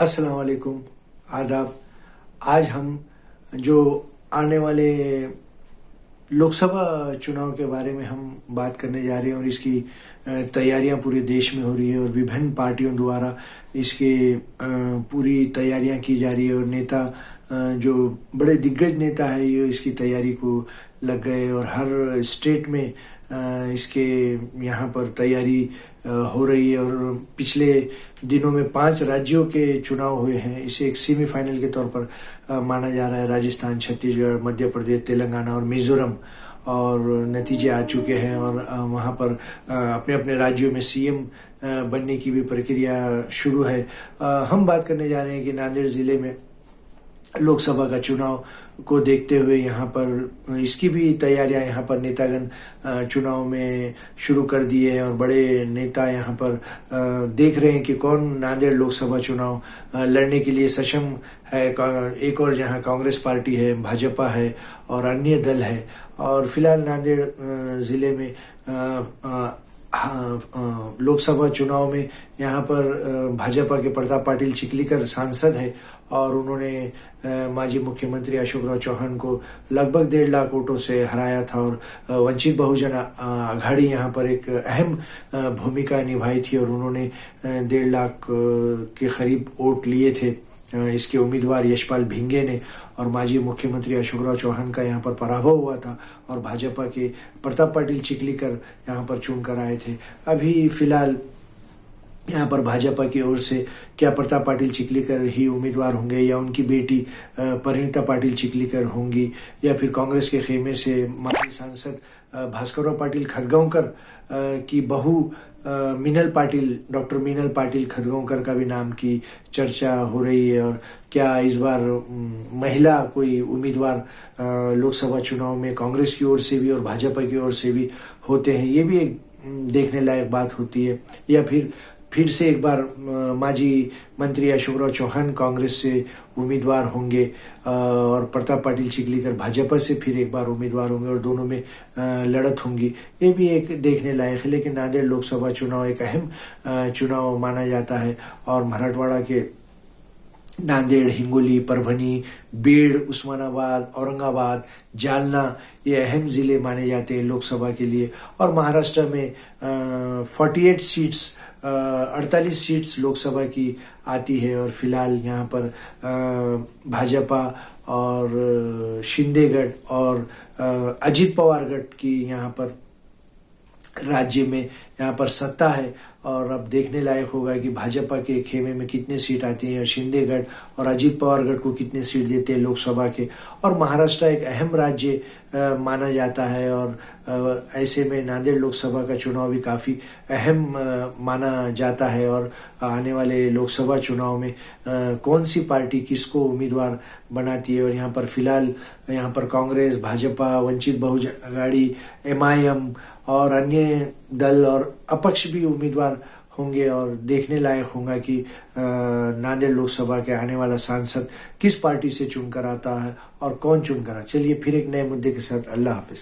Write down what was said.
अस्सलाम वालेकुम, आदाब। आज हम जो आने वाले लोकसभा चुनाव के बारे में हम बात करने जा रहे हैं और इसकी तैयारियां पूरे देश में हो रही है और विभिन्न पार्टियों द्वारा इसके पूरी तैयारियां की जा रही है और नेता जो बड़े दिग्गज नेता है ये इसकी तैयारी को लग गए और हर स्टेट में इसके यहाँ पर तैयारी हो रही है। और पिछले दिनों में 5 राज्यों के चुनाव हुए हैं। इसे एक सेमीफाइनल के तौर पर माना जा रहा है। राजस्थान, छत्तीसगढ़, मध्य प्रदेश, तेलंगाना और मिजोरम, और नतीजे आ चुके हैं और वहाँ पर अपने अपने राज्यों में सीएम बनने की भी प्रक्रिया शुरू है। हम बात करने जा रहे हैं कि नांदेड़ ज़िले में लोकसभा का चुनाव को देखते हुए यहाँ पर इसकी भी तैयारियां यहाँ पर नेतागण चुनाव में शुरू कर दिए हैं और बड़े नेता यहाँ पर देख रहे हैं कि कौन नांदेड़ लोकसभा चुनाव लड़ने के लिए सक्षम है। एक और यहाँ कांग्रेस पार्टी है, भाजपा है और अन्य दल है। और फिलहाल नांदेड़ ज़िले में लोकसभा चुनाव में यहाँ पर भाजपा के प्रताप पाटिल चिखलीकर सांसद है और उन्होंने माजी मुख्यमंत्री अशोक राव चौहान को लगभग 1.5 लाख वोटों से हराया था और वंचित बहुजन आघाड़ी यहाँ पर एक अहम भूमिका निभाई थी और उन्होंने 1.5 लाख के करीब वोट लिए थे। इसके उम्मीदवार यशपाल भिंगे ने और माजी मुख्यमंत्री अशोक राव चौहान का यहाँ पर पराभव हुआ था और भाजपा के प्रताप पाटिल चिखलीकर यहाँ पर चुनकर आए थे। अभी फिलहाल यहाँ पर भाजपा की ओर से क्या प्रताप पाटिल चिखलीकर ही उम्मीदवार होंगे या उनकी बेटी परिणीता पाटिल चिखलीकर होंगी या फिर कांग्रेस के खेमे से माजी सांसद भास्करराव पाटिल खदगांवकर की बहू डॉक्टर मीनल पाटिल खदगांवकर का भी नाम की चर्चा हो रही है। और क्या इस बार महिला कोई उम्मीदवार लोकसभा चुनाव में कांग्रेस की ओर से भी और भाजपा की ओर से भी होते हैं, ये भी एक देखने लायक बात होती है। या फिर से एक बार माजी मंत्री अशोक राव चौहान कांग्रेस से उम्मीदवार होंगे और प्रताप पाटिल चिखलीकर भाजपा से फिर एक बार उम्मीदवार होंगे और दोनों में लड़त होंगी, ये भी एक देखने लायक है। लेकिन नांदेड़ लोकसभा चुनाव एक अहम चुनाव माना जाता है और मराठवाड़ा के नांदेड़, हिंगोली, परभनी, बीड़, उस्मानाबाद, औरंगाबाद, जालना ये अहम ज़िले माने जाते हैं लोकसभा के लिए। और महाराष्ट्र में 48 सीट्स लोकसभा की आती है और फिलहाल यहाँ पर भाजपा और शिंदे गढ़ और अजित पवार गढ़ की यहाँ पर राज्य में यहाँ पर सत्ता है। और अब देखने लायक होगा कि भाजपा के खेमे में कितने सीट आती हैं और शिंदेगढ़ और अजित पवार गढ़ को कितने सीट देते हैं लोकसभा के। और महाराष्ट्र एक अहम राज्य माना जाता है और ऐसे में नांदेड़ लोकसभा का चुनाव भी काफ़ी अहम माना जाता है। और आने वाले लोकसभा चुनाव में कौन सी पार्टी किसको उम्मीदवार बनाती है और यहाँ पर फिलहाल यहाँ पर कांग्रेस, भाजपा, वंचित बहुजन आघाड़ी, MIM और अन्य दल और अपक्ष भी उम्मीदवार होंगे और देखने लायक होगा कि नांदेड़ लोकसभा के आने वाला सांसद किस पार्टी से चुनकर आता है और कौन चुनकर आता है। चलिए फिर एक नए मुद्दे के साथ, अल्लाह हाफिज।